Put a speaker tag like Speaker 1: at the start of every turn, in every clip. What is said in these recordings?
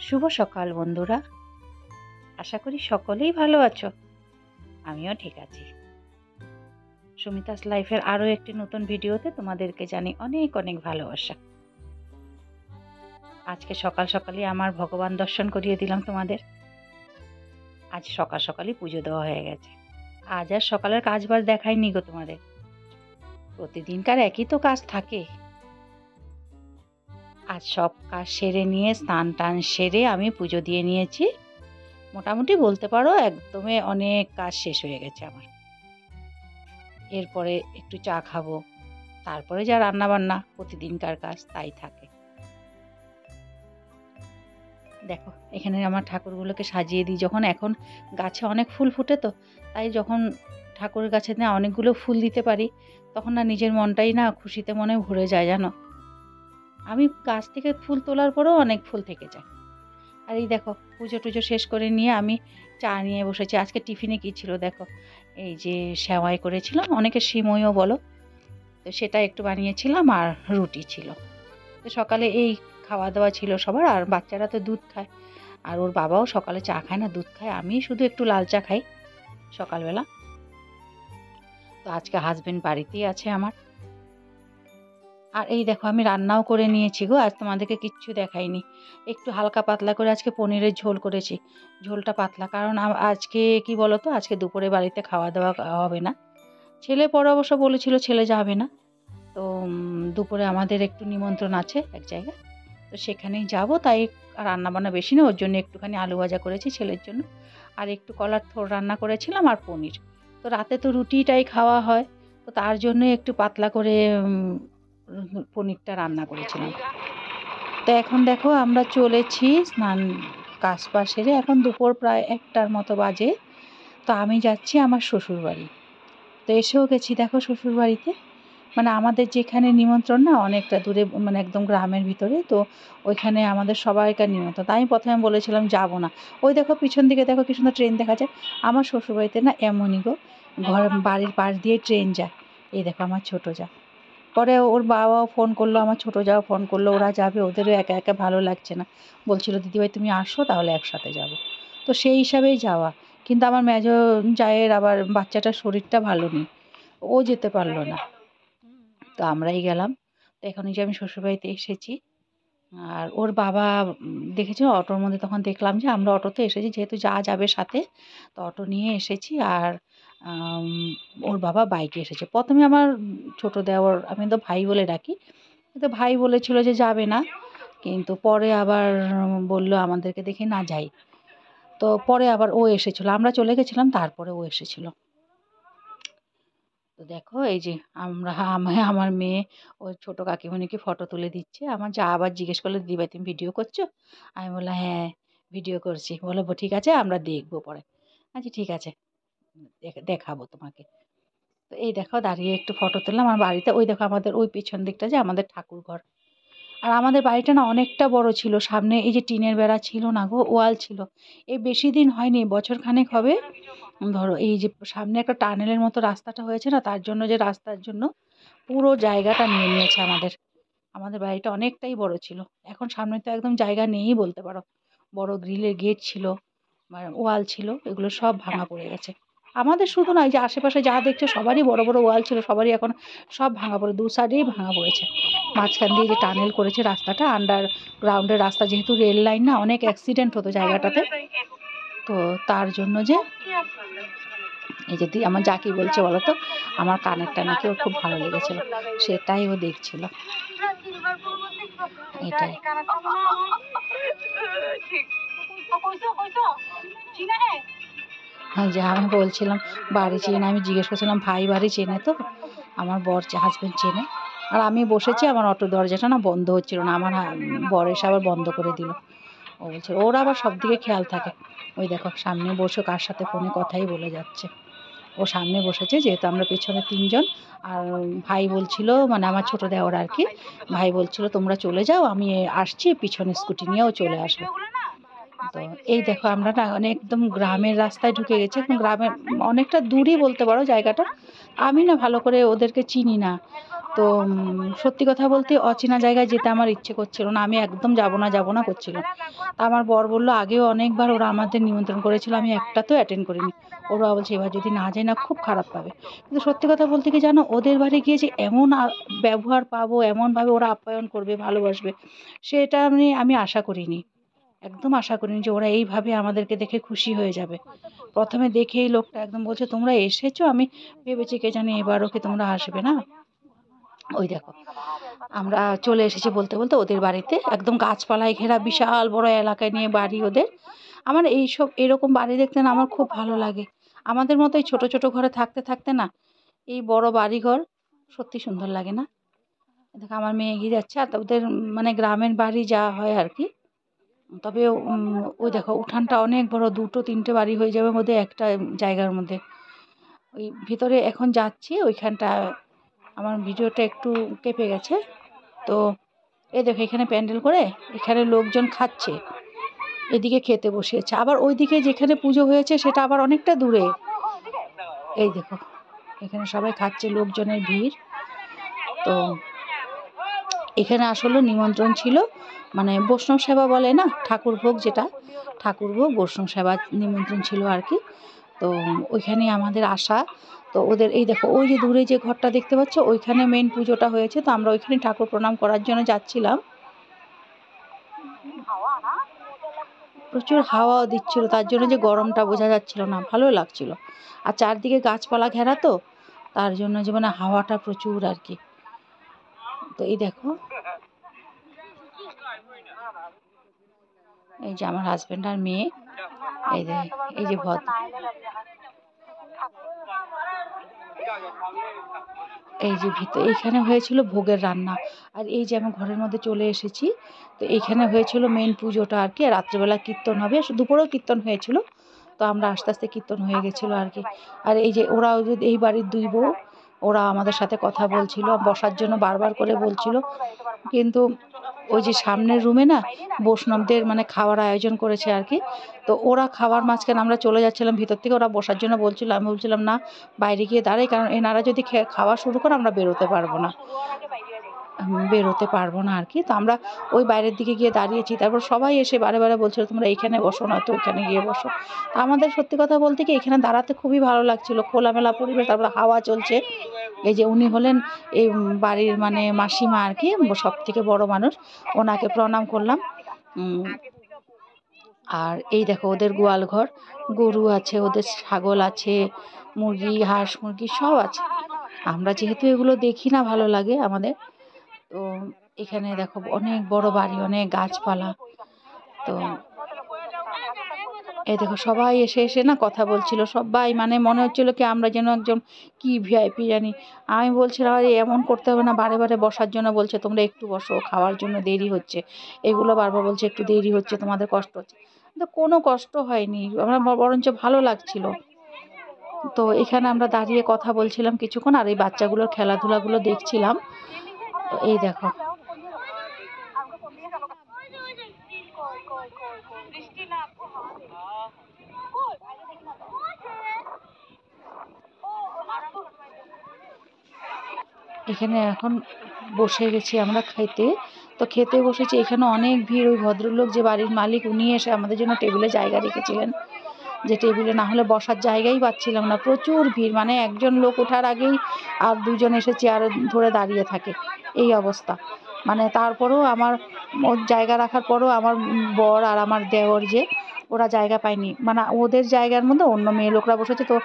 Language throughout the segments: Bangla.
Speaker 1: শুভ সকাল বন্ধুরা। আশা করি সকলেই ভালো আছো। আমিও ঠিক আছি। সুমিতাস লাইফের আরও একটি নতুন ভিডিওতে তোমাদেরকে জানি অনেক অনেক ভালোবাসা। আজকে সকাল সকালই আমার ভগবান দর্শন করিয়ে দিলাম তোমাদের। আজ সকাল সকালই পুজো দেওয়া হয়ে গেছে। আজ আর সকালের কাজবাজ দেখাইনি গো তোমাদের। প্রতিদিনকার একই তো কাজ থাকে। আজ সব কাজ সেরে নিয়ে স্নান টান সেরে আমি পুজো দিয়ে নিয়েছি। মোটামুটি বলতে পারো একদমই অনেক কাজ শেষ হয়ে গেছে আমার। এরপরে একটু চা খাবো, তারপরে যা রান্না বান্না প্রতিদিনকার কাজ তাই থাকে। দেখো এখানে আমার ঠাকুরগুলোকে সাজিয়ে দিই। যখন এখন গাছে অনেক ফুল ফুটে, তো তাই যখন ঠাকুরের গাছে না অনেকগুলো ফুল দিতে পারি, তখন না নিজের মনটাই না খুশিতে মনে ভরে যায় জানো। আমি গাছ থেকে ফুল তোলার পরেও অনেক ফুল থেকে যায়। আর এই দেখো পুজো টুজো শেষ করে নিয়ে আমি চা নিয়ে বসেছি। আজকে টিফিনে কী ছিল দেখো, এই যে সেমাই করেছিলাম, অনেকে সিমইও বলো, তো সেটা একটু বানিয়েছিলাম আর রুটি ছিল। তো সকালে এই খাওয়া দাওয়া ছিল সবার। আর বাচ্চারা তো দুধ খায়, আর ওর বাবাও সকালে চা খায় না, দুধ খায়। আমি শুধু একটু লাল চা খাই সকালবেলা। তো আজকে হাজবেন্ড বাড়িতেই আছে আমার। আর এই দেখো আমি রান্নাও করে নিয়েছি গো, আজ তোমাদেরকে কিচ্ছু দেখাইনি। একটু হালকা পাতলা করে আজকে পনিরের ঝোল করেছি। ঝোলটা পাতলা, কারণ আজকে কি বলো তো, আজকে দুপুরে বাড়িতে খাওয়া দাওয়া হবে না। ছেলে পরে অবশ্য বলেছিল ছেলে যাবে না, তো দুপুরে আমাদের একটু নিমন্ত্রণ আছে এক জায়গায়, তো সেখানেই যাব। তাই রান্নাবান্না বেশি না, ওর জন্য একটুখানি আলু ভাজা করেছি ছেলের জন্য, আর একটু কলার থোড় রান্না করেছিলাম আর পনির। তো রাতে তো রুটিটাই খাওয়া হয়, তো তার জন্য একটু পাতলা করে পনিরটা রান্না করেছিলাম। তো এখন দেখো আমরা চলেছি স্নান কাজ বাজ সেরে, এখন দুপুর প্রায় 1টার মতো বাজে। তো আমি যাচ্ছি আমার শ্বশুরবাড়ি। তো এসেও গেছি দেখো শ্বশুরবাড়িতে। মানে আমাদের যেখানে নিমন্ত্রণ না অনেকটা দূরে, মানে একদম গ্রামের ভিতরে, তো ওইখানে আমাদের সবাইকার নিমন্ত্রণ। তাই আমি প্রথমে বলেছিলাম যাব না। ওই দেখো পিছন দিকে দেখো কি সুন্দর ট্রেন দেখা যায়। আমার শ্বশুরবাড়িতে না এমনই গো, বাড়ির পাশ দিয়ে ট্রেন যায়। এই দেখো আমার ছোটো যা। পরে ওর বাবাও ফোন করলো, আমার ছোটো যাও ফোন করলো, ওরা যাবে, ওদেরও একা একা ভালো লাগছে না। বলছিল দিদিভাই তুমি আসো তাহলে একসাথে যাব। তো সেই হিসাবেই যাওয়া। কিন্তু আমার মেজো জায়ের আবার বাচ্চাটার শরীরটা ভালো নেই, ও যেতে পারলো না, তো আমরাই গেলাম। তো এখন এই যে আমি শ্বশুরবাড়িতে এসেছি। আর ওর বাবা দেখেছি অটোর মধ্যে, তখন দেখলাম যে আমরা অটোতে এসেছি, যেহেতু যা যাবে সাথে, তো অটো নিয়ে এসেছি। আর ওর বাবা বাইকে এসেছে। প্রথমে আমার ছোটো দেওর, আমি তো ভাই বলে ডাকি, তো ভাই বলেছিল যে যাবে না, কিন্তু পরে আবার বলল আমাদেরকে দেখে না যাই। তো পরে আবার ও এসেছিলো, আমরা চলে গেছিলাম, তারপরে ও এসেছিলো। তো দেখো এই যে আমার মেয়ে ওই ছোটো কাকিমণিকে ফটো তুলে দিচ্ছে। আমার যা আবার জিজ্ঞেস করলো দিদিভাই তুমি ভিডিও করছো? আমি বললাম হ্যাঁ ভিডিও করছি। বলো ঠিক আছে আমরা দেখবো পরে। আচ্ছা ঠিক আছে, দেখাবো তোমাকে। তো এই দেখো দাঁড়িয়ে একটু ফটো তুললাম আমার বাড়িতে। ওই দেখো আমাদের ওই পিছন দিকটা যে আমাদের ঠাকুর ঘর। আর আমাদের বাড়িটা না অনেকটা বড় ছিল। সামনে এই যে টিনের বেড়া ছিল না গো, ওয়াল ছিল। এই বেশি দিন হয়নি, বছরখানেক হবে। ধরো এই যে সামনে একটা টানেলের মতো রাস্তাটা হয়েছে না, তার জন্য যে রাস্তার জন্য পুরো জায়গাটা নিয়ে নিয়েছে আমাদের। আমাদের বাড়িটা অনেকটাই বড় ছিল। এখন সামনে তো একদম জায়গা নেই বলতে পারো। বড় গ্রিলের গেট ছিল, ওয়াল ছিল, এগুলো সব ভাঙা পড়ে গেছে। আমাদের শুধু নয়, যে আশেপাশে যা দেখছো সবারই বড় বড় ওয়াল ছিল, সবারই এখন সব ভাঙা পড়ে, দু সাইডেই ভাঙা পড়েছে। মাঝখান দিয়ে যে টানেল করেছে রাস্তাটা, আন্ডারগ্রাউন্ডের রাস্তা, যেহেতু রেল লাইন না, অনেক অ্যাক্সিডেন্ট হতো জায়গাটাতে। তো তার জন্য যে এই যে আমার যা কি বলছে বলো তো, আমার কানেরটা নাকি ওর খুব ভালো লেগেছিল, সেটাই ও দেখছিল। এটাই হ্যাঁ, যে আমি বলছিলাম বাড়ি চেনে, আমি জিজ্ঞেস করছিলাম ভাই বাড়ি চেনে তো, আমার বর হাজবেন্ড চেনে। আর আমি বসেছি, আমার অটো দরজাটা না বন্ধ হচ্ছিল না, আমার বর এসে আবার বন্ধ করে দিল। ও বলছে ওরা আবার সব দিকে খেয়াল থাকে। ওই দেখো সামনে বসে কার সাথে ফোনে কথাই বলে যাচ্ছে। ও সামনে বসেছে, যেহেতু আমরা পেছনে 3জন। আর ভাই বলছিল, মানে আমার ছোটো দেওর আর কি, ভাই বলছিল তোমরা চলে যাও, আমি আসছি, পিছনে স্কুটি নিয়েও চলে আসবে। তো এই দেখো আমরা না একদম গ্রামের রাস্তায় ঢুকে গেছি, গ্রামের অনেকটা দূরই বলতে পারো জায়গাটা। আমি না ভালো করে ওদেরকে চিনি না, তো সত্যি কথা বলতে অচেনা জায়গায় যেতে আমার ইচ্ছে করছিল না, আমি একদম যাব না করছিলাম। তা আমার বর বলল, আগেও অনেকবার ওরা আমাদের নিমন্ত্রণ করেছিল, আমি একটাতেও অ্যাটেন্ড করিনি। ওর বাবা বলছে এবার যদি না যাই না খুব খারাপ পাবে। কিন্তু সত্যি কথা বলতে কি জানো, ওদের বাড়ি গিয়ে যে এমন ব্যবহার পাবো, এমনভাবে ওরা আপ্যায়ন করবে, ভালোবাসবে, সেটা আমি আশা করিনি। একদম আশা করিনি যে ওরা এইভাবে আমাদেরকে দেখে খুশি হয়ে যাবে। প্রথমে দেখেই লোকটা একদম বলছে, তোমরা এসেছো, আমি ভেবেছি কে জানি এবারও কি তোমরা আসবে না। ওই দেখো আমরা চলে এসেছি বলতে বলতে ওদের বাড়িতে, একদম গাছপালায় ঘেরা বিশাল বড় এলাকায় নিয়ে বাড়ি ওদের। আমার এইসব এরকম বাড়ি দেখতে না আমার খুব ভালো লাগে। আমাদের মতো এই ছোট ছোট ঘরে থাকতে থাকতে না এই বড় বাড়ি ঘর সত্যি সুন্দর লাগে না। দেখো আমার মেয়ে এগিয়ে যাচ্ছে, আর ওদের মানে গ্রামের বাড়ি যা হয় আর কি। তবে ওই দেখো উঠানটা অনেক বড়, দুটো তিনটে বাড়ি হয়ে যাবে মধ্যে একটা জায়গার মধ্যে। ওই ভিতরে এখন যাচ্ছি ওইখানটা, আমার ভিডিওটা একটু কেঁপে গেছে। তো এই দেখো এখানে প্যান্ডেল করে এখানে লোকজন খাচ্ছে, এদিকে খেতে বসেছে, আবার ওইদিকে যেখানে পুজো হয়েছে সেটা আবার অনেকটা দূরে। এই দেখো এখানে সবাই খাচ্ছে, লোকজনের ভিড়। তো এখানে আসলে নিমন্ত্রণ ছিল, মানে বৈষ্ণব সেবা বলে না, ঠাকুর ভোগ যেটা, ঠাকুর ভোগ বৈষ্ণব সেবা নিমন্ত্রণ ছিল আর কি। তো ওইখানে আমাদের আসা। তো ওদের এই দেখো ওই যে দূরে যে ঘরটা দেখতে পাচ্ছ ওইখানে মেন পুজোটা হয়েছে, তো আমরা ওইখানে ঠাকুর প্রণাম করার জন্য যাচ্ছিলাম। প্রচুর হাওয়াও দিচ্ছিল, তার জন্য যে গরমটা বোঝা যাচ্ছিল না, ভালো লাগছিল। আর চারদিকে গাছপালা ঘেরা, তো তার জন্য যে মানে হাওয়াটা প্রচুর আর কি। তো এই দেখো এই যে আমার হাজবেন্ড আর মেয়ে, এই যে এই যে ভদ্র, এই যে ভিতর এইখানে হয়েছিল ভোগের রান্না। আর এই যে আমি ঘরের মধ্যে চলে এসেছি, তো এইখানে হয়েছিল মেন পুজোটা আর কি। রাত্রেবেলা কীর্তন হবে, দুপুরেও কীর্তন হয়েছিল, তো আমরা আস্তে আস্তে কীর্তন হয়ে গেছিলো আর কি। আর এই যে ওরাও যদি এই বাড়ির দুই বউ, ওরা আমাদের সাথে কথা বলছিল, বসার জন্য বারবার করে বলছিল, কিন্তু ওই যে সামনের রুমে না বৈষ্ণবদের মানে খাওয়ার আয়োজন করেছে আর কি। তো ওরা খাওয়ার মাঝখানে আমরা চলে যাচ্ছিলাম ভিতর থেকে, ওরা বসার জন্য বলছিল, আমি বলছিলাম না বাইরে গিয়ে দাঁড়াই, কারণ এনারা যদি খাওয়া শুরু করে আমরা বেরোতে পারবো না আর কি। তো আমরা ওই বাইরের দিকে গিয়ে দাঁড়িয়েছি, তারপর সবাই এসে বারে বারে বলছিল তোমরা এইখানে বসো না, তো ওইখানে গিয়ে বসো। তো আমাদের সত্যি কথা বলতে কি এখানে দাঁড়াতে খুবই ভালো লাগছিল, খোলামেলা পরিবেশ, তারপর হাওয়া চলছে। এই যে উনি হলেন এই বাড়ির মানে মাসিমা আর কি, সব থেকে বড় মানুষ, ওনাকে প্রণাম করলাম। আর এই দেখো ওদের গোয়াল ঘর, গরু আছে, ওদের ছাগল আছে, মুরগি হাঁস মুরগি সব আছে। আমরা যেহেতু এগুলো দেখি না, ভালো লাগে আমাদের। তো এখানে দেখো অনেক বড় বাড়ি, অনেক গাছপালা। তো এই দেখো সবাই এসে এসে না কথা বলছিল, সবাই মানে মনে হচ্ছিল কি আমরা যেন একজন কি ভিআইপি জানি। আমি বলছিলাম আরে এমন করতে হবে না, বারে বারে বসার জন্য বলছে, তোমরা একটু বসো, খাওয়ার জন্য দেরি হচ্ছে, এগুলো বারবার বলছে একটু দেরি হচ্ছে, তোমাদের কষ্ট হচ্ছে। কিন্তু কোনো কষ্ট হয়নি, আমরা বরঞ্চ ভালো লাগছিল। তো এখানে আমরা দাঁড়িয়ে কথা বলছিলাম কিছুক্ষণ, আর এই বাচ্চাগুলোর খেলাধুলাগুলো দেখছিলাম। তো এই দেখো এখানে এখন বসে গেছি আমরা খেতে। তো খেতে বসেছি, এখানে অনেক ভিড়। ওই ভদ্রলোক যে বাড়ির মালিক উনি এসে আমাদের জন্য টেবিলে জায়গা রেখেছিলেন, যে টেবিলে না হলে বসার জায়গাই পাচ্ছিলাম না, প্রচুর ভিড়, মানে একজন লোক ওঠার আগেই আর দুজন এসে চেয়ার ধরে দাঁড়িয়ে থাকে, এই অবস্থা। মানে তারপরেও আমার ওর জায়গা রাখার পরেও আমার বর আর আমার দেওর যে ওরা জায়গা পায়নি, মানে ওদের জায়গার মধ্যে অন্য মেয়ে লোকরা বসেছে। তো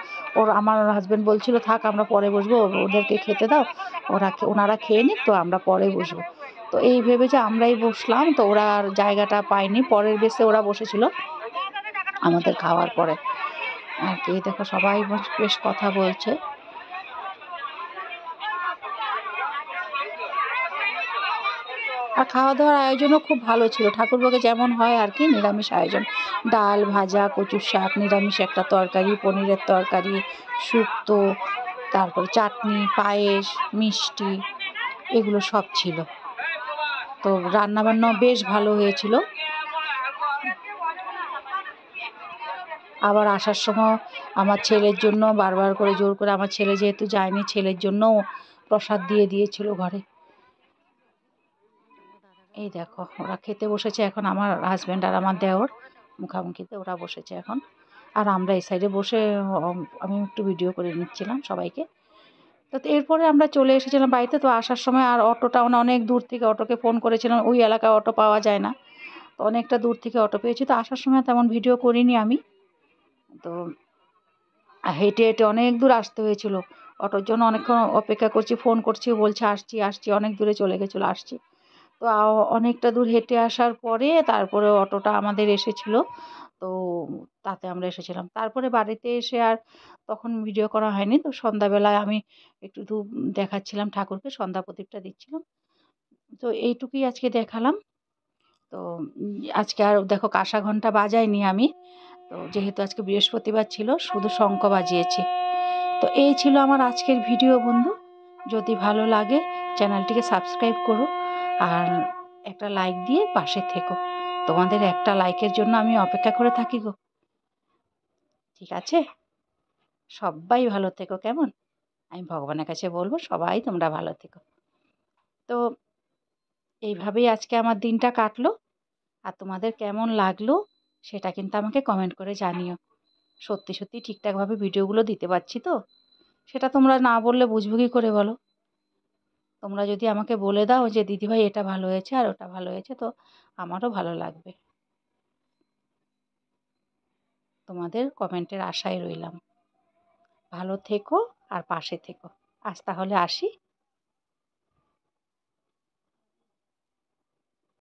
Speaker 1: আমার হাজবেন্ড বলছিল থাক আমরা পরে বসবো, ওদেরকে খেতে দাও, ওনারা খেয়ে নিক, তো আমরা পরে বসবো। তো এই ভেবে যে আমরাই বসলাম, তো ওরা আর জায়গাটা পায়নি, পরের বেসে ওরা বসেছিল আমাদের খাওয়ার পরে আর কি। দেখো সবাই বেশ কথা বলছে। আর খাওয়া দাওয়ার আয়োজনও খুব ভালো ছিল, ঠাকুরভোগে যেমন হয় আর কি, নিরামিষ আয়োজন, ডাল ভাজা কচুর শাক, নিরামিষ একটা তরকারি, পনিরের তরকারি, শুক্তো, তারপরে চাটনি, পায়েস, মিষ্টি, এগুলো সব ছিল। তো রান্নাবান্নাও বেশ ভালো হয়েছিল। আবার আসার সময় আমার ছেলের জন্য বারবার করে জোর করে, আমার ছেলে যেহেতু যায়নি, ছেলের জন্য প্রসাদ দিয়ে দিয়েছিল ঘরে। এই দেখো ওরা খেতে বসেছে এখন, আমার হাজব্যান্ড আর আমার দেওর মুখামুখিতে ওরা বসেছে এখন, আর আমরা এই সাইডে বসে আমি একটু ভিডিও করে নিচ্ছিলাম সবাইকে। তো এরপরে আমরা চলে এসেছিলাম বাড়িতে। তো আসার সময় আর অটোটা অনেক দূর থেকে, অটোকে ফোন করেছিলাম, ওই এলাকায় অটো পাওয়া যায় না, তো অনেকটা দূর থেকে অটো পেয়েছি। তো আসার সময় তেমন ভিডিও করিনি আমি, তো হেঁটে হেঁটে অনেক দূর আসতে হয়েছিল। অটোর জন্য অনেকক্ষণ অপেক্ষা করছি, ফোন করছি, বলছে আসছি আসছি, অনেক দূরে চলে গেছিলো, আসছি। তো অনেকটা দূর হেঁটে আসার পরে তারপরে অটোটা আমাদের এসেছিল, তো তাতে আমরা এসেছিলাম। তারপরে বাড়িতে এসে আর তখন ভিডিও করা হয়নি। তো সন্ধ্যাবেলায় আমি একটু ধূপ দেখাচ্ছিলাম ঠাকুরকে, সন্ধ্যা প্রদীপটা দিচ্ছিলাম। তো এইটুকুই আজকে দেখালাম। তো আজকে আর দেখো কাঁসা ঘণ্টা বাজাইনি আমি, তো যেহেতু আজকে বৃহস্পতিবার ছিল শুধু শঙ্খ বাজিয়েছি। তো এই ছিল আমার আজকের ভিডিও বন্ধু। যদি ভালো লাগে চ্যানেলটিকে সাবস্ক্রাইব করো আর একটা লাইক দিয়ে পাশে থেকো। তোমাদের একটা লাইকের জন্য আমি অপেক্ষা করে থাকি গো। ঠিক আছে, সবাই ভালো থেকো কেমন। আমি ভগবানের কাছে বলবো সবাই তোমরা ভালো থেকো। তো এইভাবেই আজকে আমার দিনটা কাটলো। আর তোমাদের কেমন লাগলো সেটা কিন্তু আমাকে কমেন্ট করে জানিও। সত্যি সত্যি ঠিকঠাকভাবে ভিডিওগুলো দিতে পারছি তো, সেটা তোমরা না বললে বুঝবো কী করে বলো। তোমরা যদি আমাকে বলে দাও যে দিদিভাই এটা ভালো হয়েছে আর ওটা ভালো হয়েছে, তো আমারও ভালো লাগবে। তোমাদের কমেন্টের আশায় রইলাম। ভালো থেকো আর পাশে থেকো। আজ তাহলে আসি।